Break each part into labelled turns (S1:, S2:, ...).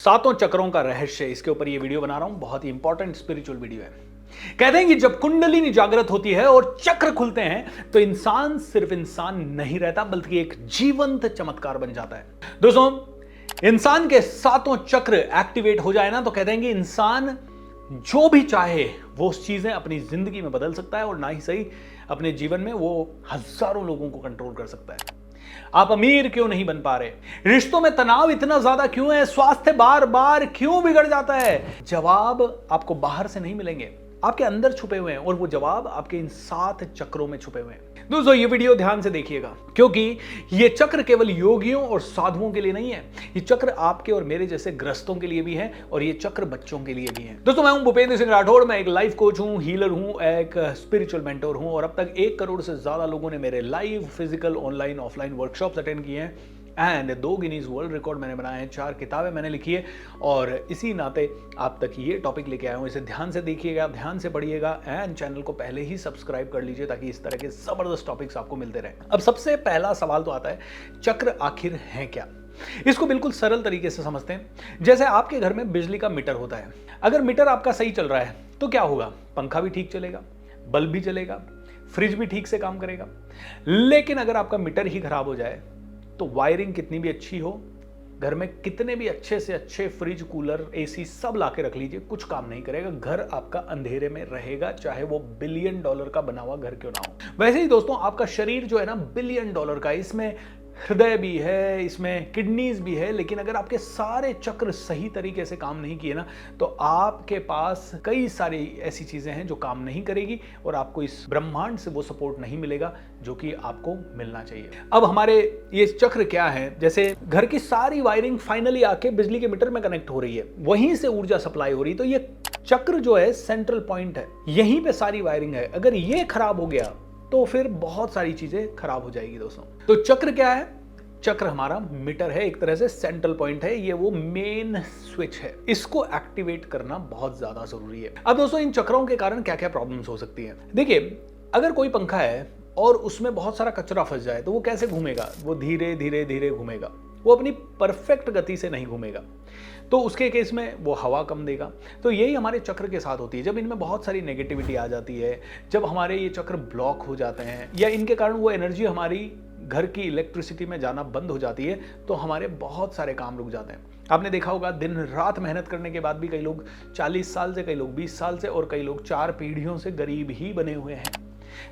S1: सातों चक्रों का रहस्य, इसके ऊपर ये वीडियो बना रहा हूं। बहुत ही इंपॉर्टेंट स्पिरिचुअल वीडियो है। कहते हैं कि जब कुंडलिनी जागृत होती है और चक्र खुलते हैं तो इंसान सिर्फ इंसान नहीं रहता बल्कि एक जीवंत चमत्कार बन जाता है। दोस्तों, इंसान के सातों चक्र एक्टिवेट हो जाए ना तो कहते हैं कि इंसान जो भी चाहे वो चीजें अपनी जिंदगी में बदल सकता है और ना ही सही अपने जीवन में वो हजारों लोगों को कंट्रोल कर सकता है। आप अमीर क्यों नहीं बन पा रहे? रिश्तों में तनाव इतना ज्यादा क्यों है? स्वास्थ्य बार बार क्यों बिगड़ जाता है? जवाब आपको बाहर से नहीं मिलेंगे, आपके अंदर छुपे हुए हैं और वो जवाब आपके इन 7 चक्रों में छुपे हुए हैं। दोस्तों, ये वीडियो ध्यान से देखिएगा क्योंकि ये चक्र केवल योगियों और साधुओं के लिए नहीं है। ये चक्र आपके और मेरे जैसे ग्रस्तों के लिए भी है और ये चक्र बच्चों के लिए भी है। दोस्तों, मैं हूं भूपेंद्र सिंह राठौड़। मैं एक लाइफ कोच हूं, हीलर हूं, एक स्पिरिचुअल मेंटर हूं और अब तक 1 करोड़ से ज्यादा लोगों ने मेरे live physical online offline workshops attend किए हैं एंड 2 गिनीज वर्ल्ड रिकॉर्ड मैंने बनाए हैं, 4 किताबें मैंने लिखी है और इसी नाते आप तक ये टॉपिक लेके आया हूं। इसे ध्यान से देखिएगा, ध्यान से पढ़िएगा एंड चैनल को पहले ही सब्सक्राइब कर लीजिए ताकि इस तरह के जबरदस्त टॉपिक्स आपको मिलते रहें। अब सबसे पहला सवाल तो आता है, चक्र आखिर है क्या? इसको बिल्कुल सरल तरीके से समझते हैं। जैसे आपके घर में बिजली का मीटर होता है। अगर मीटर आपका सही चल रहा है तो क्या होगा? पंखा भी ठीक चलेगा, बल्ब भी चलेगा, फ्रिज भी ठीक से काम करेगा। लेकिन अगर आपका मीटर ही खराब हो जाए तो वायरिंग कितनी भी अच्छी हो, घर में कितने भी अच्छे से अच्छे फ्रिज, कूलर, एसी सब लाके रख लीजिए, कुछ काम नहीं करेगा। घर आपका अंधेरे में रहेगा, चाहे वो $1 बिलियन का बना हुआ घर क्यों ना हो। वैसे ही दोस्तों, आपका शरीर जो है ना $1 बिलियन का, इसमें हृदय भी है, इसमें किडनीज भी है, लेकिन अगर आपके सारे चक्र सही तरीके से काम नहीं किए ना तो आपके पास कई सारी ऐसी चीजें हैं जो काम नहीं करेगी और आपको इस ब्रह्मांड से वो सपोर्ट नहीं मिलेगा जो कि आपको मिलना चाहिए। अब हमारे ये चक्र क्या है? जैसे घर की सारी वायरिंग फाइनली आके बिजली के मीटर में कनेक्ट हो रही है, वहीं से ऊर्जा सप्लाई हो रही है, तो ये चक्र जो है सेंट्रल पॉइंट है, यहीं पे सारी वायरिंग है। अगर ये खराब हो गया तो फिर बहुत सारी चीजें खराब हो जाएगी। दोस्तों, तो चक्र क्या है? चक्र हमारा मीटर है, एक तरह से सेंट्रल पॉइंट है, ये वो मेन स्विच है। इसको एक्टिवेट करना बहुत ज्यादा जरूरी है। अब दोस्तों, इन चक्रों के कारण क्या क्या प्रॉब्लम्स हो सकती हैं? देखिए, अगर कोई पंखा है और उसमें बहुत सारा कचरा फंस जाए तो वो कैसे घूमेगा? वो धीरे धीरे धीरे घूमेगा, वो अपनी परफेक्ट गति से नहीं घूमेगा, तो उसके केस में वो हवा कम देगा। तो यही हमारे चक्र के साथ होती है। जब इनमें बहुत सारी नेगेटिविटी आ जाती है, जब हमारे ये चक्र ब्लॉक हो जाते हैं या इनके कारण वो एनर्जी हमारी घर की इलेक्ट्रिसिटी में जाना बंद हो जाती है तो हमारे बहुत सारे काम रुक जाते हैं। आपने देखा होगा, दिन रात मेहनत करने के बाद भी कई लोग 40 साल से, कई लोग 20 साल से और कई लोग 4 पीढ़ियों से गरीब ही बने हुए हैं।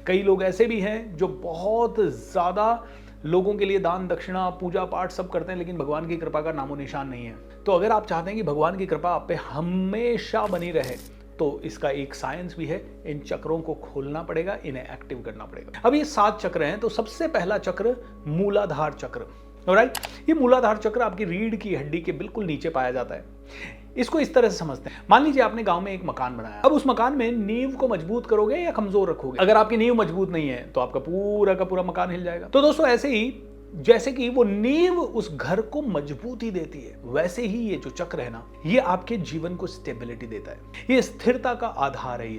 S1: कई लोग ऐसे भी हैं जो बहुत ज्यादा लोगों के लिए दान दक्षिणा, पूजा पाठ सब करते हैं, लेकिन भगवान की कृपा का नामो निशान नहीं है। तो अगर आप चाहते हैं कि भगवान की कृपा आप पे हमेशा बनी रहे तो इसका एक साइंस भी है। इन चक्रों को खोलना पड़ेगा, इन्हें एक्टिव करना पड़ेगा। अब ये 7 चक्र हैं, तो सबसे पहला चक्र मूलाधार चक्र। ऑलराइट, ये मूलाधार चक्र आपकी रीढ़ की हड्डी के बिल्कुल नीचे पाया जाता है। इसको इस तरह से समझते हैं, मान लीजिए आपने गांव में एक मकान बनाया। अब उस मकान में नींव को मजबूत करोगे या कमजोर रखोगे? अगर आपकी नींव मजबूत नहीं है तो आपका पूरा का पूरा मकान हिल जाएगा। तो दोस्तों, ऐसे ही जैसे कि वो नींव उस घर को मजबूती देती है, वैसे ही ये जो चक्र है ना, ये आपके जीवन को स्टेबिलिटी देता है। ये स्थिरता का आधार है।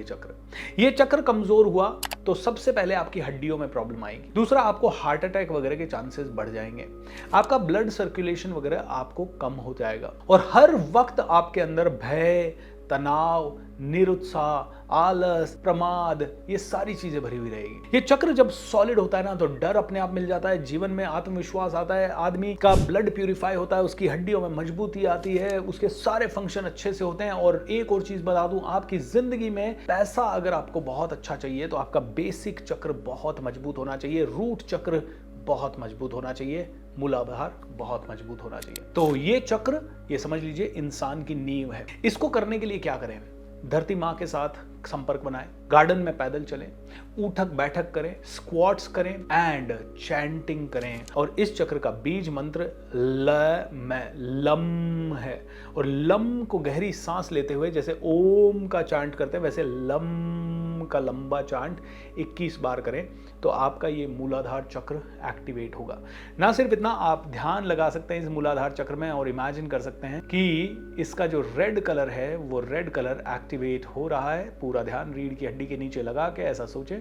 S1: ये चक्र कमजोर हुआ तो सबसे पहले आपकी हड्डियों में प्रॉब्लम आएगी। दूसरा, आपको हार्ट अटैक वगैरह के चांसेस बढ़ जाएंगे। आपका ब्लड सर्कुलेशन वगैरह आपको कम हो जाएगा और हर वक्त आपके अंदर भय, तनाव, निरुत्साह, आलस, प्रमाद, ये सारी चीजें भरी हुई रहेगी। ये चक्र जब सॉलिड होता है ना तो डर अपने आप मिल जाता है, जीवन में आत्मविश्वास आता है, आदमी का ब्लड प्यूरिफाई होता है, उसकी हड्डियों में मजबूती आती है, उसके सारे फंक्शन अच्छे से होते हैं। और एक और चीज बता दूं, आपकी जिंदगी में पैसा अगर आपको बहुत अच्छा चाहिए तो आपका बेसिक चक्र बहुत मजबूत होना चाहिए, रूट चक्र बहुत मजबूत होना चाहिए, मूलाधार बहुत मजबूत होना चाहिए। तो ये चक्र, ये समझ लीजिए इंसान की नींव है। इसको करने के लिए क्या करें? धरती माँ के साथ संपर्क बनाएं, गार्डन में पैदल चलें, उठक बैठक करें, स्क्वाट्स करें एंड चैंटिंग करें। और इस चक्र का बीज मंत्र लम है और लम को गहरी सांस लेते हुए जैसे ओम का चांट करते हैं वैसे लम का लंबा चांट 21 बार करें तो आपका ये मूलाधार चक्र एक्टिवेट होगा। ना सिर्फ इतना, आप ध्यान लगा सकते हैं इस मूलाधार चक्र में और इमेजिन कर सकते हैं कि इसका जो रेड कलर है वो रेड कलर एक्टिवेट हो रहा है। पूरा ध्यान रीढ़ की हड्डी के नीचे लगा के ऐसा सोचें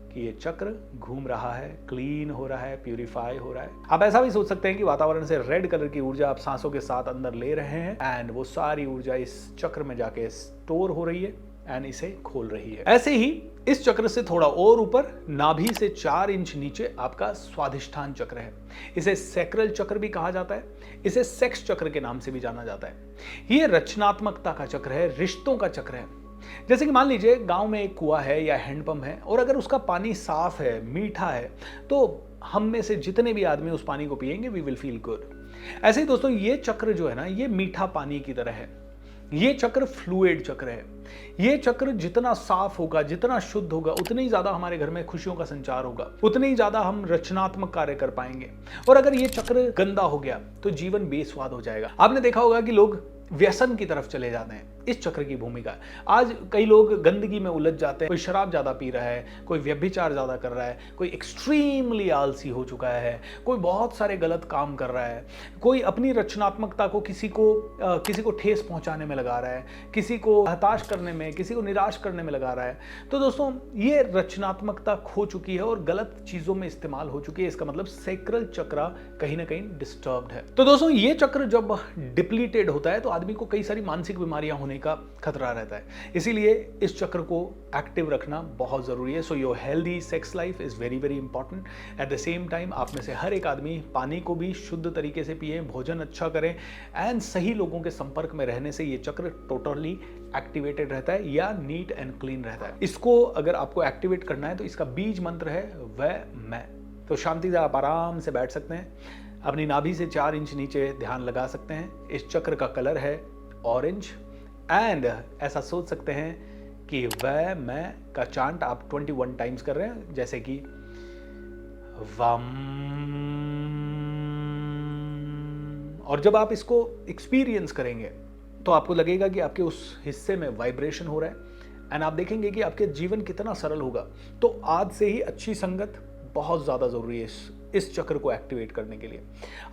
S1: कि ये चक्र घूम रहा है, क्लीन हो रहा है, प्यूरिफाई हो रहा है। आप ऐसा भी सोच सकते हैं कि वातावरण से रेड कलर की ऊर्जा आप सांसों के साथ अंदर ले रहे हैं एंड वो सारी ऊर्जा इस चक्र में जाके स्टोर हो रही है एंड इसे खोल रही है। ऐसे ही इस चक्र से थोड़ा और ऊपर नाभि से 4 इंच नीचे आपका स्वाधिष्ठान चक्र है। इसे सैक्रल चक्र भी कहा जाता है, इसे सेक्स चक्र के नाम से भी जाना जाता है। ये रचनात्मकता का चक्र है, रिश्तों का चक्र है। जैसे कि मान लीजिए गांव में एक कुआं है या हैंडपंप है और अगर उसका पानी साफ है, मीठा है, तो हम में से जितने भी आदमी उस पानी को पिएंगे वी विल फील गुड। ऐसे ही दोस्तों ये चक्र जो है ना, ये मीठा पानी की तरह है। ये चक्र फ्लूइड चक्र है। ये चक्र जितना साफ होगा, जितना शुद्ध होगा, उतने ही ज्यादा हमारे घर में खुशियों का संचार होगा, उतने ही ज्यादा हम रचनात्मक कार्य कर पाएंगे। और अगर ये चक्र गंदा हो गया तो जीवन बेस्वाद हो जाएगा। आपने देखा होगा कि लोग व्यसन की तरफ चले जाते हैं, इस चक्र की भूमिका है। आज कई लोग गंदगी में उलझ जाते हैं। कोई शराब ज्यादा पी रहा है, कोई व्यभिचार ज्यादा कर रहा है, कोई एक्सट्रीमली आलसी हो चुका है, कोई बहुत सारे गलत काम कर रहा है, कोई अपनी रचनात्मकता को किसी को ठेस पहुंचाने में लगा रहा है, किसी को हताश करने में, किसी को निराश करने में लगा रहा है। तो दोस्तों ये रचनात्मकता खो चुकी है और गलत चीजों में इस्तेमाल हो चुकी है। इसका मतलब सैक्रल चक्र कहीं ना कहीं डिस्टर्ब्ड है। तो दोस्तों ये चक्र जब डिप्लीटेड होता है तो आदमी को कई सारी मानसिक बीमारियां होने का खतरा रहता है। इसीलिए इस चक्र को एक्टिव रखना बहुत जरूरी है। So your healthy sex life is very very important. At the same time आप में से हर एक आदमी पानी को भी शुद्ध तरीके से पिए, भोजन अच्छा करें एंड सही लोगों के संपर्क में रहने से ये चक्र टोटली एक्टिवेटेड रहता है या नीट एंड क्लीन रहता है। इसको अगर आपको एक्टिवेट करना है तो इसका बीज मंत्र है वह मैं। तो शांति से आप आराम से बैठ सकते हैं, अपनी नाभि से 4 इंच नीचे ध्यान लगा सकते हैं। इस चक्र का कलर है ऑरेंज एंड ऐसा सोच सकते हैं कि वह मैं का चांट आप 21 टाइम्स कर रहे हैं, जैसे कि वम। और जब आप इसको एक्सपीरियंस करेंगे तो आपको लगेगा कि आपके उस हिस्से में वाइब्रेशन हो रहा है एंड आप देखेंगे कि आपके जीवन कितना सरल होगा। तो आज से ही अच्छी संगत बहुत ज़्यादा ज़रूरी है इस चक्र को एक्टिवेट करने के लिए।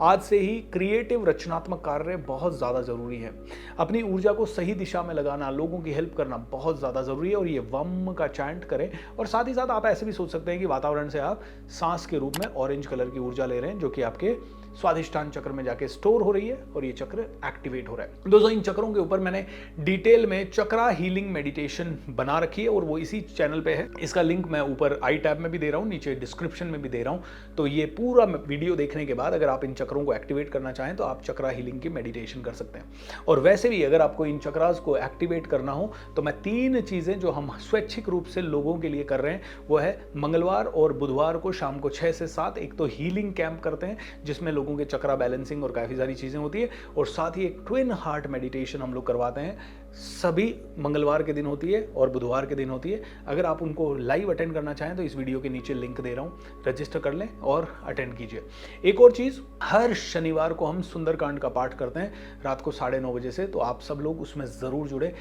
S1: आज से ही क्रिएटिव रचनात्मक कार्य बहुत ज़्यादा ज़रूरी है। अपनी ऊर्जा को सही दिशा में लगाना, लोगों की हेल्प करना बहुत ज़्यादा ज़रूरी है। और ये वम का चैंट करें। और साथ ही साथ आप ऐसे भी सोच सकते हैं कि वातावरण से आप सांस के रूप में ऑरेंज कलर की ऊर्जा ले रहे हैं, जो कि आपके स्वाधिष्ठान चक्र में जाके स्टोर हो रही है और ये चक्र एक्टिवेट हो रहा है। दोस्तों इन चक्रों के ऊपर मैंने डिटेल में चक्रा हीलिंग मेडिटेशन बना रखी है और वो इसी चैनल पे है। इसका लिंक मैं ऊपर आई टैब में भी दे रहा हूँ, नीचे डिस्क्रिप्शन में भी दे रहा हूँ। तो ये पूरा वीडियो देखने के बाद अगर आप इन चक्रों को एक्टिवेट करना चाहें तो आप चक्रा हीलिंग की मेडिटेशन कर सकते हैं। और वैसे भी अगर आपको इन चक्रास को एक्टिवेट करना हो तो मैं 3 चीजें जो हम स्वैच्छिक रूप से लोगों के लिए कर रहे हैं वो है मंगलवार और बुधवार को शाम को 6 से 7 एक तो हीलिंग कैंप करते हैं जिसमें लोगों के चक्रा बैलेंसिंग और काफी सारी चीजें होती है। और साथ ही एक ट्विन हार्ट मेडिटेशन हम लोग करवाते हैं, सभी मंगलवार के दिन होती है और बुधवार के दिन होती है। अगर आप उनको लाइव अटेंड करना चाहें तो इस वीडियो के नीचे लिंक दे रहा हूं, रजिस्टर कर लें और अटेंड कीजिए। एक और चीज, हर शनिवार को हम सुंदरकांड का पाठ करते हैं रात को 9:30 बजे से, तो आप सब लोग उसमें जरूर जुड़े,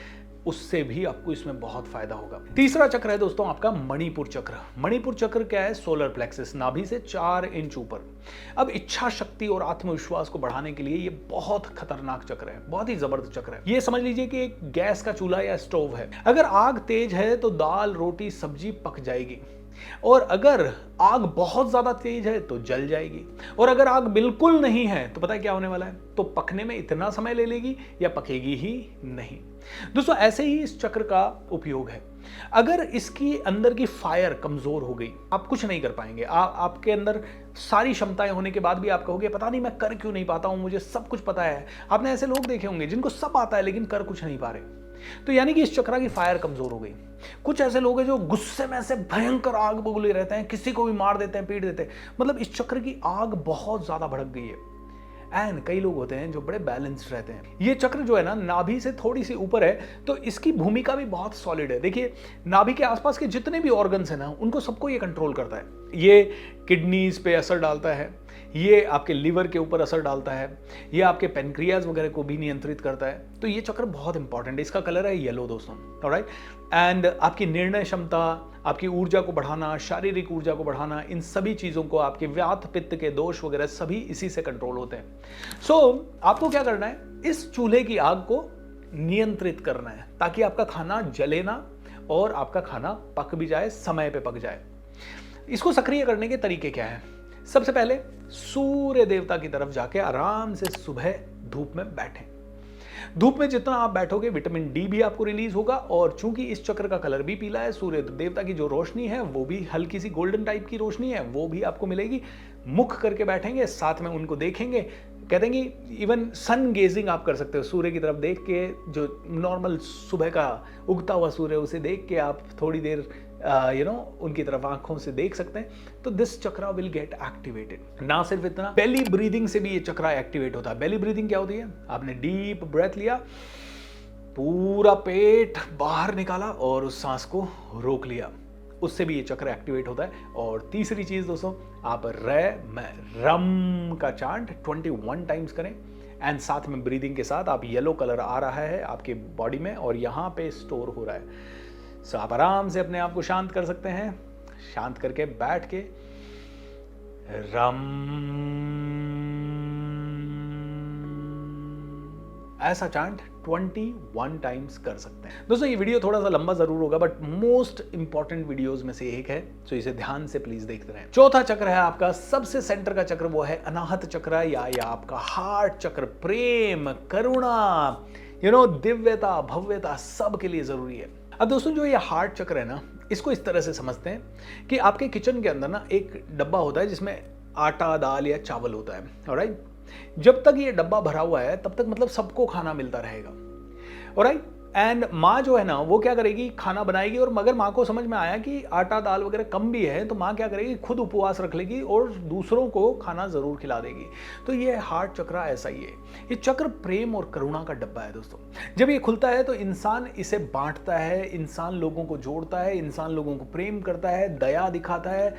S1: उससे भी आपको इसमें बहुत फायदा होगा। तीसरा चक्र है दोस्तों आपका मणिपुर चक्र। मणिपुर चक्र क्या है? सोलर प्लेक्सिस, नाभि से 4 इंच ऊपर। अब इच्छा शक्ति और आत्मविश्वास को बढ़ाने के लिए ये बहुत खतरनाक चक्र है, बहुत ही जबरदस्त चक्र है। ये समझ लीजिए कि एक गैस का चूल्हा या स्टोव है। अगर आग तेज है तो दाल रोटी सब्जी पक जाएगी, और अगर आग बहुत ज्यादा तेज है तो जल जाएगी, और अगर आग बिल्कुल नहीं है तो पता है क्या होने वाला है? तो पकने में इतना समय ले लेगी या पकेगी ही नहीं। दोस्तों ऐसे ही इस चक्र का उपयोग है। अगर इसकी अंदर की फायर कमजोर हो गई, आप कुछ नहीं कर पाएंगे। आपके अंदर सारी क्षमताएं होने के बाद भी आप कहोगे पता नहीं मैं कर क्यों नहीं पाता हूं, मुझे सब कुछ पता है। आपने ऐसे लोग देखे होंगे जिनको सब आता है लेकिन कर कुछ नहीं पा रहे। तो यानी कि इस चक्र की फायर कमजोर हो गई। कुछ ऐसे लोग हैं जो गुस्से में से भयंकर आग बबूले रहते हैं, किसी को भी मार देते हैं, पीट देते हैं। मतलब इस चक्र की आग बहुत ज्यादा भड़क गई है। एंड कई लोग होते हैं जो बड़े बैलेंस्ड रहते हैं। ये चक्र जो है ना नाभि से थोड़ी सी ऊपर है, तो इसकी भूमिका भी बहुत सॉलिड है। देखिए नाभि के आसपास के जितने भी ऑर्गन्स हैं ना, उनको सबको ये कंट्रोल करता है। ये किडनीज पे असर डालता है, ये आपके लिवर के ऊपर असर डालता है, ये आपके पेनक्रियाज वगैरह को भी नियंत्रित करता है। तो ये चक्र बहुत इंपॉर्टेंट है। इसका कलर है येलो दोस्तों, ऑलराइट। एंड आपकी निर्णय क्षमता, आपकी ऊर्जा को बढ़ाना, शारीरिक ऊर्जा को बढ़ाना, इन सभी चीजों को, आपके व्यात पित्त के दोष वगैरह सभी इसी से कंट्रोल होते हैं। सो आपको क्या करना है? इस चूल्हे की आग को नियंत्रित करना है ताकि आपका खाना जले ना और आपका खाना पक भी जाए, समय पे पक जाए। इसको सक्रिय करने के तरीके क्या हैं? सबसे पहले सूर्य देवता की तरफ जाके आराम से सुबह धूप में बैठें। धूप में जितना आप बैठोगे विटामिन डी भी आपको रिलीज होगा, और चूंकि इस चक्र का कलर भी पीला है, सूर्य देवता की जो रोशनी है वो भी हल्की सी गोल्डन टाइप की रोशनी है, वो भी आपको मिलेगी। मुख करके बैठेंगे, साथ में उनको देखेंगे। कहते हैं कि इवन सन गेजिंग आप कर सकते हो, सूर्य की तरफ देख के, जो नॉर्मल सुबह का उगता हुआ सूर्य उसे देख के आप थोड़ी देर उनकी तरफ आंखों से देख सकते हैं। तो this chakra will get activated. ना सिर्फ इतना, बेली ब्रीदिंग से भी ये चक्रा एक्टिवेट होता है। बेली ब्रीदिंग क्या होती है? आपने डीप ब्रेथ लिया, पूरा पेट बाहर निकाला और उस सांस को रोक लिया, उससे भी ये चक्र एक्टिवेट होता है। और तीसरी चीज दोस्तों, आप रम का चांट 21 टाइम्स करें, एंड साथ में ब्रीदिंग के साथ आप येलो कलर आ रहा है आपके बॉडी में और यहाँ पे स्टोर हो रहा है। सो आप आराम से अपने आप को शांत कर सकते हैं। शांत करके बैठ के रम, ऐसा चांट 21 टाइम्स कर सकते हैं। दोस्तों ये वीडियो थोड़ा सा लंबा जरूर होगा, बट मोस्ट इंपॉर्टेंट वीडियोस में से एक है, तो इसे ध्यान से प्लीज देखते रहें। चौथा चक्र है आपका सबसे सेंटर का चक्र, वो है अनाहत चक्र या आपका हार्ट चक्र। प्रेम, करुणा, दिव्यता, भव्यता सब के लिए जरूरी है। अब दोस्तों जो ये हार्ट चक्र है ना, इसको इस तरह से समझते हैं कि आपके किचन के अंदर ना एक डब्बा होता है जिसमें आटा, दाल या चावल होता है। ऑलराइट, जब तक ये डब्बा भरा हुआ है तब तक मतलब सबको खाना मिलता रहेगा। ऑलराइट, एंड माँ जो है ना वो क्या करेगी, खाना बनाएगी, और मगर माँ को समझ में आया कि आटा दाल वगैरह कम भी है तो माँ क्या करेगी, खुद उपवास रख लेगी और दूसरों को खाना जरूर खिला देगी। तो ये हार्ट चक्र ऐसा ही है। ये चक्र प्रेम और करुणा का डब्बा है दोस्तों। जब ये खुलता है तो इंसान इसे बांटता है, इंसान लोगों को जोड़ता है, इंसान लोगों को प्रेम करता है, दया दिखाता है,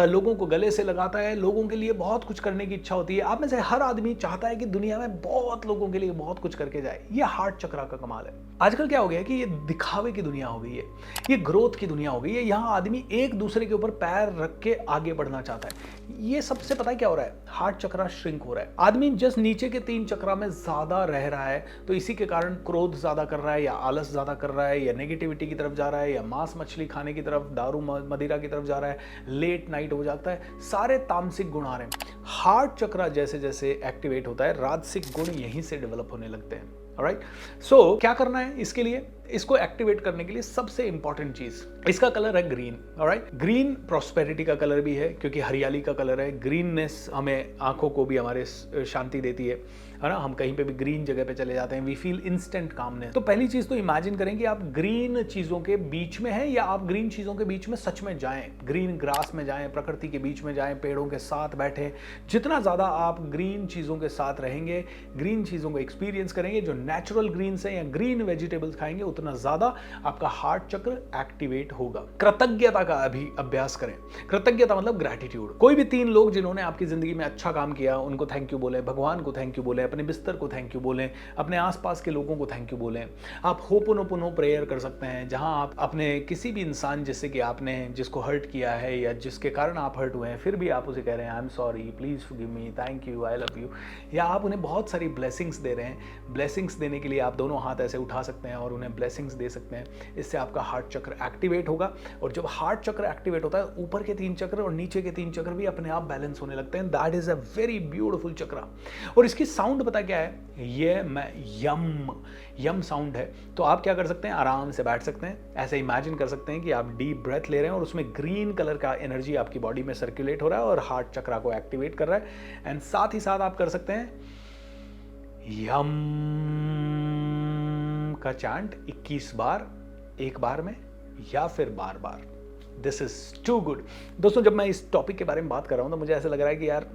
S1: लोगों को गले से लगाता है, लोगों के लिए बहुत कुछ करने की इच्छा होती है। आप में से हर आदमी चाहता है कि दुनिया में बहुत लोगों के लिए बहुत कुछ करके जाए। ये हार्ट चक्र का कमाल है। आजकल क्या हो गया है कि ये दिखावे की दुनिया हो गई है, ये ग्रोथ की दुनिया हो गई है। यहाँ आदमी एक दूसरे के ऊपर पैर रख के आगे बढ़ना चाहता है। ये सबसे पता है क्या हो रहा है, हार्ट चक्र श्रिंक हो रहा है। आदमी जस्ट नीचे के 3 चक्रा में ज्यादा रह रहा है, तो इसी के कारण क्रोध ज्यादा कर रहा है, या आलस ज्यादा कर रहा है, या नेगेटिविटी की तरफ जा रहा है, या मांस मछली खाने की तरफ, दारू मदिरा की तरफ जा रहा है, लेट नाइट हो जाता है। सारे तामसिक गुण आ रहे हैं। हार्ट चक्र जैसे जैसे एक्टिवेट होता है, राजसिक गुण यहीं से डेवलप होने लगते हैं। ऑलराइट, सो क्या करना है इसके लिए, इसको एक्टिवेट करने के लिए सबसे इंपॉर्टेंट चीज, इसका कलर है ग्रीन। ऑलराइट, ग्रीन प्रॉस्पेरिटी का कलर भी है क्योंकि हरियाली का कलर है। ग्रीननेस हमें आंखों को भी हमारे शांति देती है ना। हम कहीं पे भी ग्रीन जगह पे चले जाते हैं, वी फील इंस्टेंट कामनेस। तो पहली चीज तो इमेजिन करें कि आप ग्रीन चीजों के बीच में हैं, या आप ग्रीन चीजों के बीच में सच में जाएं, ग्रीन ग्रास में जाएं, प्रकृति के बीच में जाएं, पेड़ों के साथ बैठें। जितना ज्यादा आप ग्रीन चीजों के साथ रहेंगे, ग्रीन चीजों को एक्सपीरियंस करेंगे, जो नेचुरल ग्रीन से या ग्रीन वेजिटेबल्स खाएंगे, उतना ज्यादा आपका हार्ट चक्र एक्टिवेट होगा। कृतज्ञता का अभी अभ्यास करें। कृतज्ञता मतलब ग्रैटिट्यूड। कोई भी 3 लोग जिन्होंने आपकी जिंदगी में अच्छा काम किया, उनको थैंक यू बोले, भगवान को थैंक यू बोले, अपने बिस्तर को थैंक यू बोलें, अपने आसपास के लोगों को थैंक यू बोलें। आप होपोनोपोनो प्रेयर कर सकते हैं, जहां आप अपने किसी भी इंसान जैसे कि आपने जिसको हर्ट किया है या जिसके कारण आप हर्ट हुए हैं, फिर भी आप उसे कह रहे हैं I am sorry, please forgive me, thank you, I love you, या आप उन्हें बहुत सारी ब्लेसिंग्स दे रहे हैं। ब्लेसिंग्स देने के लिए आप दोनों हाथ ऐसे उठा सकते हैं और उन्हें ब्लेसिंग्स दे सकते हैं। इससे आपका हार्ट चक्र एक्टिवेट होगा, और जब हार्ट चक्र एक्टिवेट होता है, ऊपर के 3 चक्र और नीचे के 3 चक्र भी अपने आप बैलेंस होने लगते हैं। That is a very beautiful चक्र। और इसकी साउंड पता क्या है, ये मैं यम साउंड है। तो आप क्या कर सकते हैं, आराम से बैठ सकते हैं, ऐसे इमेजिन कर सकते हैं कि आप डीप ब्रेथ ले रहे हैं और उसमें ग्रीन कलर का एनर्जी आपकी बॉडी में सर्कुलेट हो रहा है और हार्ट चक्र को एक्टिवेट कर रहा है। एंड साथ ही साथ आप कर सकते हैं यम का चांट 21 बार, एक बार में या फिर बार बार। This is too good. दोस्तों जब मैं इस टॉपिक के बारे में बात कर रहा हूं तो मुझे ऐसा लग रहा है कि यार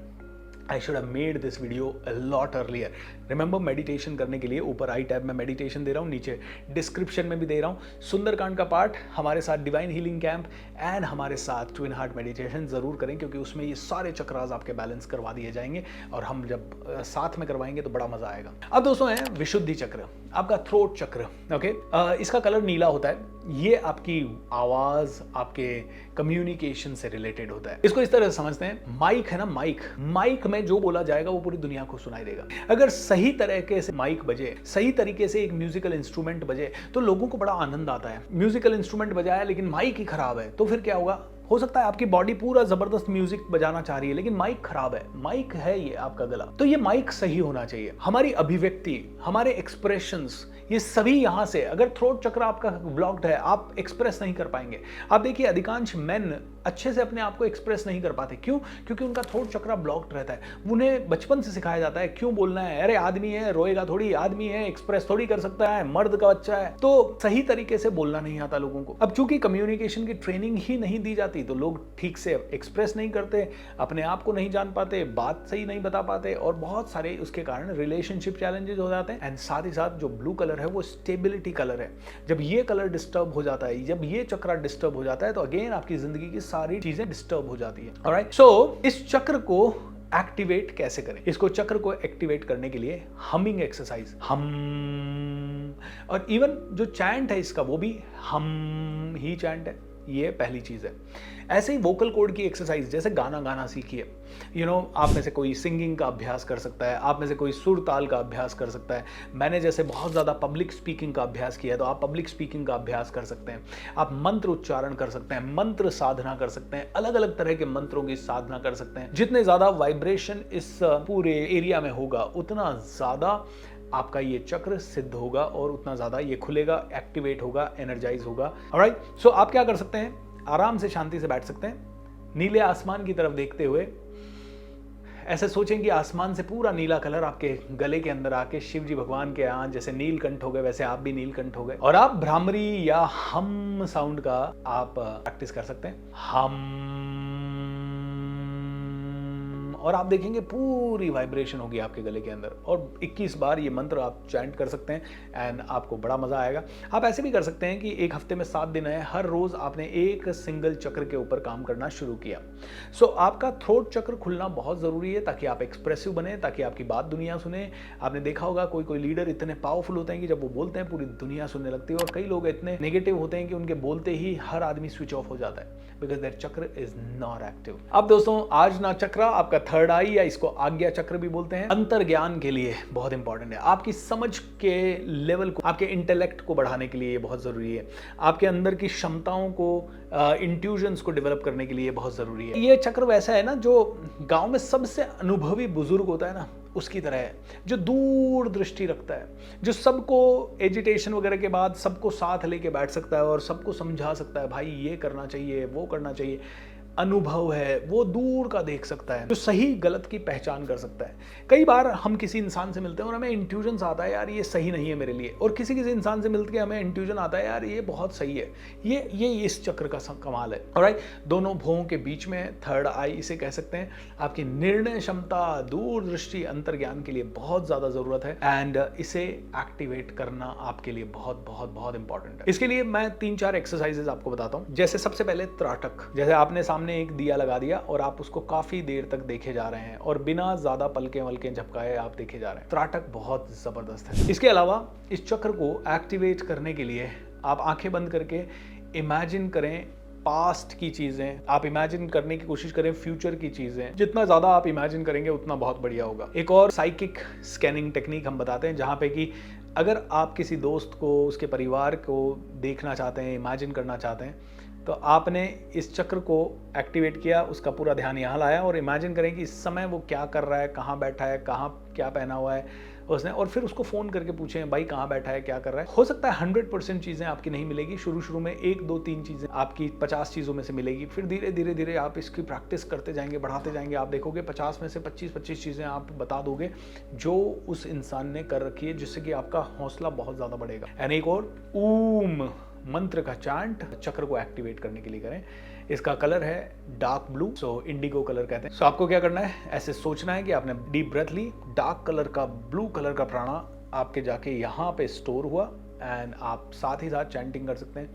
S1: I should have made this video a lot earlier. Remember meditation करने के लिए ऊपर आई टैब में मेडिटेशन दे रहा हूँ, नीचे डिस्क्रिप्शन में भी दे रहा हूँ। सुंदरकांड का पार्ट, हमारे साथ डिवाइन हीलिंग कैंप एंड हमारे साथ ट्विन हार्ट मेडिटेशन जरूर करें, क्योंकि उसमें ये सारे चक्रास आपके बैलेंस करवा दिए जाएंगे और हम जब साथ में करवाएंगे तो बड़ा मजा आएगा। अब दोस्तों है विशुद्धि चक्र, आपका थ्रोट चक्र। ओके, इसका कलर नीला होता है। ये आपकी आवाज, आपके कम्युनिकेशन से रिलेटेड होता है। इसको इस तरह से समझते हैं, माइक है ना, माइक में जो बोला जाएगा वो पूरी दुनिया को सुनाई देगा। अगर सही तरीके से माइक बजे, सही तरीके से एक म्यूजिकल इंस्ट्रूमेंट बजे, तो लोगों को बड़ा आनंद आता है। म्यूजिकल इंस्ट्रूमेंट बजाया लेकिन माइक ही खराब है, तो फिर क्या होगा, हो सकता है आपकी बॉडी पूरा जबरदस्त म्यूजिक बजाना चाह रही है लेकिन माइक खराब है, माइक है ये आपका गला, तो ये माइक सही होना चाहिए। हमारी अभिव्यक्ति, हमारे एक्सप्रेशंस, ये सभी यहां से, अगर थ्रोट चक्र आपका ब्लॉक्ड है आप एक्सप्रेस नहीं कर पाएंगे। आप देखिए अधिकांश मेन अच्छे से अपने आप को एक्सप्रेस नहीं कर पाते, क्यों? क्योंकि उनका थ्रोट चक्र ब्लॉक्ड रहता है। उन्हें बचपन से सिखाया जाता है क्यों बोलना है, अरे आदमी है रोएगा थोड़ी, आदमी है एक्सप्रेस थोड़ी कर सकता है, मर्द का बच्चा है, तो सही तरीके से बोलना नहीं आता लोगों को। अब चूंकि कम्युनिकेशन की ट्रेनिंग ही नहीं दी जाती तो लोग ठीक से एक्सप्रेस नहीं करते, अपने आप को नहीं जान पाते, बात सही नहीं बता पाते और बहुत सारे उसके कारण रिलेशनशिप चैलेंजेस हो जाते हैं। एंड साथ ही साथ जो ब्लू कलर है वो स्टेबिलिटी कलर है। जब ये कलर डिस्टर्ब हो जाता है, जब ये चक्र डिस्टर्ब हो जाता है तो अगेन आपकी जिंदगी की सारी चीजें डिस्टर्ब हो जाती है। ऑलराइट, सो इस चक्र को एक्टिवेट कैसे करें? इसको चक्र को एक्टिवेट करने के लिए हमिंग एक्सरसाइज, हम, और इवन जो चैंट है इसका वो भी हम ही चैंट है, ये पहली चीज है। ऐसे ही वोकल कोड की एक्सरसाइज, जैसे गाना गाना सीखिए, आप में से कोई सिंगिंग का अभ्यास कर सकता है, आप में से कोई सुर ताल का अभ्यास कर सकता है। मैंने जैसे बहुत ज़्यादा पब्लिक स्पीकिंग का अभ्यास किया है तो आप पब्लिक स्पीकिंग का अभ्यास कर सकते हैं। आप मंत्र उच्चारण कर सकते हैं, मंत्र साधना कर सकते हैं, अलग अलग तरह के मंत्रों की साधना कर सकते हैं। जितने ज़्यादा वाइब्रेशन इस पूरे एरिया में होगा उतना ज़्यादा आपका ये चक्र सिद्ध होगा और उतना ज़्यादा ये खुलेगा, एक्टिवेट होगा, एनर्जाइज होगा। ऑलराइट, सो आप क्या कर सकते हैं, आराम से शांति से बैठ सकते हैं, नीले आसमान की तरफ देखते हुए ऐसे सोचें कि आसमान से पूरा नीला कलर आपके गले के अंदर आके शिव जी भगवान के यहाँ जैसे नीलकंठ हो गए वैसे आप भी नीलकंठ हो गए, और आप भ्रामरी या हम साउंड का आप प्रैक्टिस कर सकते हैं, हम, और आप देखेंगे पूरी वाइब्रेशन होगी आपके गले के अंदर, और 21 बार ये मंत्र आप चैंट कर सकते हैं एंड आपको बड़ा मजा आएगा। आप ऐसे भी कर सकते हैं कि एक हफ्ते में 7 दिन है, हर रोज आपने एक सिंगल चक्र के ऊपर काम करना शुरू किया। सो आपका थ्रोट चक्र खुलना बहुत जरूरी है ताकि आप एक्सप्रेसिव बने, ताकि आपकी बात दुनिया सुने। आपने देखा होगा कोई कोई लीडर इतने पावरफुल होते हैं कि जब वो बोलते हैं पूरी दुनिया सुनने लगती है, और कई लोग इतने नेगेटिव होते हैं कि उनके बोलते ही हर आदमी स्विच ऑफ हो जाता है, बिकॉज देयर चक्र इज नॉट एक्टिव। अब दोस्तों, आजना चक्र आपका थर्ड आई या इसको आज्ञा चक्र भी बोलते हैं, अंतर ज्ञान के लिए बहुत इंपॉर्टेंट है। आपकी समझ के लेवल को, आपके इंटेलेक्ट को बढ़ाने के लिए ये बहुत जरूरी है, आपके अंदर की क्षमताओं को, इंट्यूजन्स को डेवलप करने के लिए बहुत जरूरी है। ये चक्र वैसा है ना, जो गांव में सबसे अनुभवी बुजुर्ग होता है ना, उसकी तरह है, जो दूर दृष्टि रखता है, जो सबको एजिटेशन वगैरह के बाद सबको साथ लेके बैठ सकता है और सबको समझा सकता है, भाई ये करना चाहिए, वो करना चाहिए। अनुभव है, वो दूर का देख सकता है, जो सही गलत की पहचान कर सकता है। कई बार हम किसी इंसान से मिलते हैं और हमें इंट्यूजन आता है यार ये सही नहीं है मेरे लिए, और किसी इंसान से मिलकर हमें इंट्यूजन आता है यार ये बहुत सही है। ये इस चक्र का कमाल है। ऑलराइट, दोनों भुवों के बीच में थर्ड आई इसे कह सकते हैं। आपकी निर्णय क्षमता, दूरदृष्टि, अंतर्ज्ञान के लिए बहुत ज्यादा जरूरत है एंड इसे एक्टिवेट करना आपके लिए बहुत बहुत बहुत इंपॉर्टेंट है। इसके लिए मैं 3-4 एक्सरसाइजेस आपको बताता हूं। जैसे सबसे पहले त्राटक, जैसे आपने सामने एक दिया लगा दिया और आप उसको काफी देर तक देखे जा रहे हैं और बिना ज्यादा पलके वलके झपकाए आप देखे जा रहे हैं, त्राटक बहुत जबरदस्त है। इसके अलावा इस चक्र को एक्टिवेट करने के लिए आप आंखें बंद करके इमेजिन करें पास्ट की चीजें, आप इमेजिन करने की कोशिश करें फ्यूचर की चीजें। जितना ज्यादा आप इमेजिन करेंगे उतना बहुत बढ़िया होगा। एक और साइकिक स्कैनिंग टेक्निक हम बताते हैं, जहां पे कि अगर आप किसी दोस्त को, उसके परिवार को देखना चाहते हैं, इमेजिन करना चाहते हैं, तो आपने इस चक्र को एक्टिवेट किया, उसका पूरा ध्यान यहाँ लाया और इमेजिन करें कि इस समय वो क्या कर रहा है, कहाँ बैठा है, कहाँ क्या पहना हुआ है उसने, और फिर उसको फ़ोन करके पूछें भाई कहाँ बैठा है, क्या कर रहा है। हो सकता है 100% चीज़ें आपकी नहीं मिलेगी, शुरू में 1, 2, 3 चीज़ें आपकी 50 चीज़ों में से मिलेगी, फिर धीरे धीरे आप इसकी प्रैक्टिस करते जाएंगे, बढ़ाते जाएंगे, आप देखोगे 50 में से 25 चीज़ें आप बता दोगे जो उस इंसान ने कर रखी है, जिससे कि आपका हौसला बहुत ज़्यादा बढ़ेगा। एंड एक और ऊम मंत्र का चांट चक्र को एक्टिवेट करने के लिए करें। इसका कलर है डार्क ब्लू, सो इंडिगो कलर कहते हैं। सो आपको क्या करना है, ऐसे सोचना है कि आपने डीप ब्रेथ ली, डार्क कलर का, ब्लू कलर का प्राणा आपके जाके यहाँ पे स्टोर हुआ एंड आप साथ ही साथ चैंटिंग कर सकते हैं।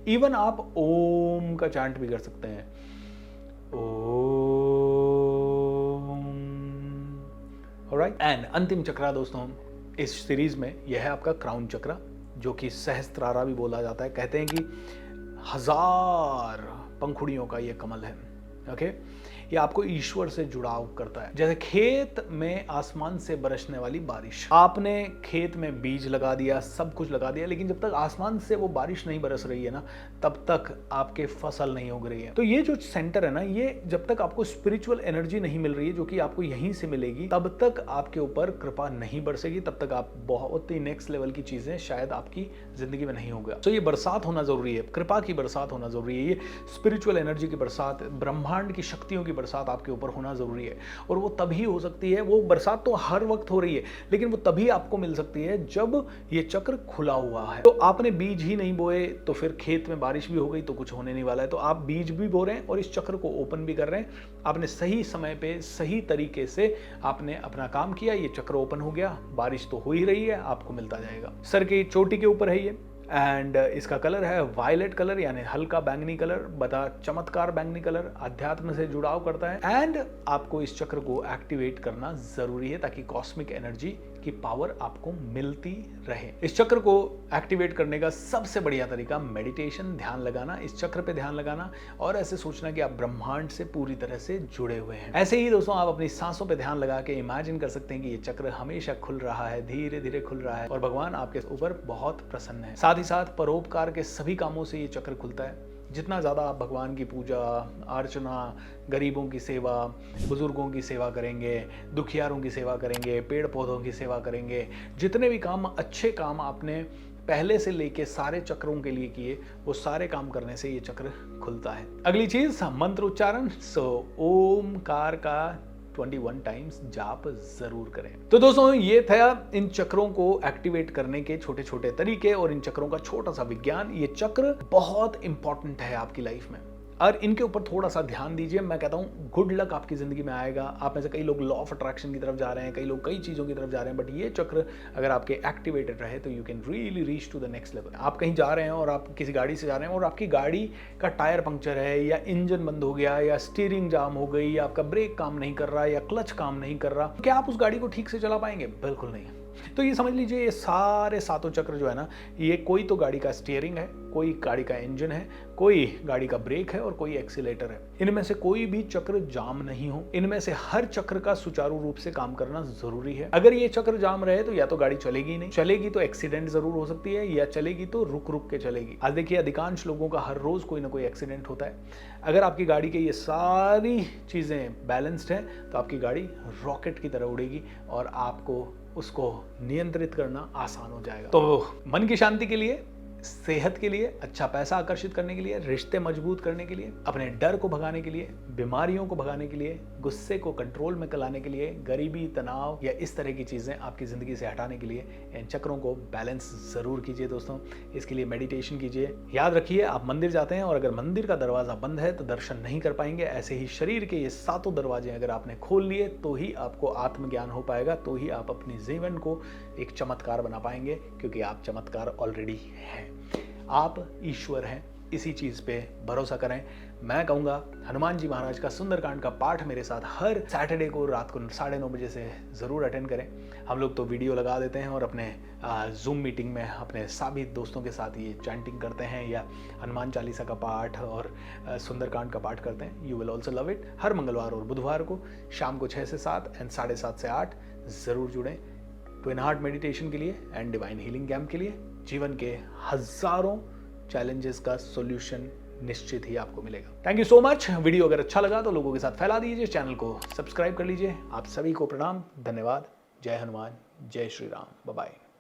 S1: इवन आप ओम का चैंट भी कर सकते हैं, ऑलराइट। एंड अंतिम चक्र दोस्तों इस सीरीज में यह है आपका क्राउन चक्र, जो कि सहस्त्रारा भी बोला जाता है। कहते हैं कि 1000 पंखुड़ियों का यह कमल है। ओके ये आपको ईश्वर से जुड़ाव करता है। जैसे खेत में आसमान से बरसने वाली बारिश, आपने खेत में बीज लगा दिया, सब कुछ लगा दिया, लेकिन जब तक आसमान से वो बारिश नहीं बरस रही है ना, तब तक आपके फसल नहीं उग रही है। तो ये जो सेंटर है ना, ये जब तक आपको स्पिरिचुअल एनर्जी नहीं मिल रही है, जो कि आपको यहीं से मिलेगी, तब तक आपके ऊपर कृपा नहीं बरसेगी, तब तक आप बहुत ही नेक्स्ट लेवल की चीजें शायद आपकी जिंदगी में नहीं होगा। तो ये बरसात होना जरूरी है, कृपा की बरसात होना जरूरी है, ये स्पिरिचुअल एनर्जी की बरसात, ब्रह्मांड की शक्तियों की बरसात आपके ऊपर होना जरूरी है। और वो तभी हो सकती है, वो बरसात तो हर वक्त हो रही है, लेकिन वो तभी आपको मिल सकती है जब ये चक्र खुला हुआ है। तो आपने बीज ही नहीं बोए तो फिर खेत में बारिश भी हो गई तो कुछ होने नहीं वाला है। तो आप बीज भी बो रहे हैं और इस चक्र को ओपन भी कर रहे हैं। आपने सही समय पे सही तरीके से आपने अपना काम किया, ये चक्र ओपन हो गया, बारिश तो हो ही रही है, आपको मिलता जाएगा। सर की चोटी के ऊपर है ये, एंड इसका कलर है वायलेट कलर, यानी हल्का बैंगनी कलर, बड़ा चमत्कार बैंगनी कलर, अध्यात्म से जुड़ाव करता है। एंड आपको इस चक्र को एक्टिवेट करना जरूरी है ताकि कॉस्मिक एनर्जी की पावर आपको मिलती रहे। इस चक्र को एक्टिवेट करने का सबसे बढ़िया तरीका मेडिटेशन, ध्यान लगाना, इस चक्र पे ध्यान लगाना और ऐसे सोचना कि आप ब्रह्मांड से पूरी तरह से जुड़े हुए हैं। ऐसे ही दोस्तों आप अपनी सांसों पे ध्यान लगा के इमेजिन कर सकते हैं कि ये चक्र हमेशा खुल रहा है, धीरे धीरे खुल रहा है और भगवान आपके ऊपर बहुत प्रसन्न है। साथ ही साथ परोपकार के सभी कामों से ये चक्र खुलता है। जितना ज़्यादा आप भगवान की पूजा अर्चना, गरीबों की सेवा, बुजुर्गों की सेवा करेंगे, दुखियारों की सेवा करेंगे, पेड़ पौधों की सेवा करेंगे, जितने भी काम अच्छे काम आपने पहले से लेके सारे चक्रों के लिए किए, वो सारे काम करने से ये चक्र खुलता है। अगली चीज मंत्र उच्चारण। ओमकार का 21 टाइम्स जाप जरूर करें। तो दोस्तों ये था इन चक्रों को एक्टिवेट करने के छोटे छोटे तरीके और इन चक्रों का छोटा सा विज्ञान। ये चक्र बहुत इंपॉर्टेंट है आपकी लाइफ में और इनके ऊपर थोड़ा सा ध्यान दीजिए। मैं कहता हूँ गुड लक आपकी जिंदगी में आएगा। आप में से कई लोग लॉ ऑफ अट्रैक्शन की तरफ जा रहे हैं, कई लोग कई चीज़ों की तरफ जा रहे हैं, बट ये चक्र अगर आपके एक्टिवेटेड रहे तो you can really reach to the next level. आप कहीं जा रहे हैं और आप किसी गाड़ी से जा रहे हैं और आपकी गाड़ी का टायर पंक्चर है या इंजन बंद हो गया या स्टीयरिंग जाम हो गई या आपका ब्रेक काम नहीं कर रहा या क्लच काम नहीं कर रहा, क्या आप उस गाड़ी को ठीक से चला पाएंगे? बिल्कुल नहीं। तो ये समझ लीजिए ये सारे सातों चक्र जो है ना, ये कोई तो गाड़ी का स्टीयरिंग है, कोई गाड़ी का इंजन है, कोई गाड़ी का ब्रेक है और कोई एक्सीलेटर है। इनमें से कोई भी चक्र जाम नहीं हो। इनमें से हर चक्र का सुचारू रूप से काम करना जरूरी है। अगर ये चक्र जाम रहे तो या तो गाड़ी चलेगी नहीं, चलेगी तो एक्सीडेंट जरूर हो सकती है, या चलेगी तो रुक रुक के चलेगी। आज देखिए अधिकांश लोगों का हर रोज कोई ना कोई एक्सीडेंट होता है। अगर आपकी गाड़ी के ये सारी चीजें बैलेंस्ड हैं तो आपकी गाड़ी रॉकेट की तरह उड़ेगी और आपको उसको नियंत्रित करना आसान हो जाएगा। तो मन की शांति के लिए, सेहत के लिए, अच्छा पैसा आकर्षित करने के लिए, रिश्ते मजबूत करने के लिए, अपने डर को भगाने के लिए, बीमारियों को भगाने के लिए, गुस्से को कंट्रोल में लाने के लिए, गरीबी, तनाव या इस तरह की चीजें आपकी जिंदगी से हटाने के लिए इन चक्रों को बैलेंस जरूर कीजिए दोस्तों। इसके लिए मेडिटेशन कीजिए। याद रखिए आप मंदिर जाते हैं और अगर मंदिर का दरवाजा बंद है तो दर्शन नहीं कर पाएंगे। ऐसे ही शरीर के ये सातों दरवाजे अगर आपने खोल लिए तो ही आपको आत्मज्ञान हो पाएगा, तो ही आप अपने जीवन को एक चमत्कार बना पाएंगे, क्योंकि आप चमत्कार ऑलरेडी हैं। आप ईश्वर हैं, इसी चीज पे भरोसा करें। मैं कहूँगा हनुमान जी महाराज का सुंदरकांड का पाठ मेरे साथ हर सैटरडे को रात को 9:30 बजे से ज़रूर अटेंड करें। हम लोग तो वीडियो लगा देते हैं और अपने जूम मीटिंग में अपने सभी दोस्तों के साथ ये चैंटिंग करते हैं या हनुमान चालीसा का पाठ और सुंदरकांड का पाठ करते हैं। You will also love it. हर मंगलवार और बुधवार को शाम को 6 से 7 एंड 7:30 से 8 ज़रूर जुड़ें ट्विन हार्ट मेडिटेशन के लिए एंड डिवाइन हीलिंग कैंप के लिए। जीवन के हजारों चैलेंजेस का सॉल्यूशन निश्चित ही आपको मिलेगा। Thank you so much. Video अगर अच्छा लगा तो लोगों के साथ फैला दीजिए, चैनल को सब्सक्राइब कर लीजिए। आप सभी को प्रणाम, धन्यवाद। जय हनुमान, जय श्री राम, बाय बाय।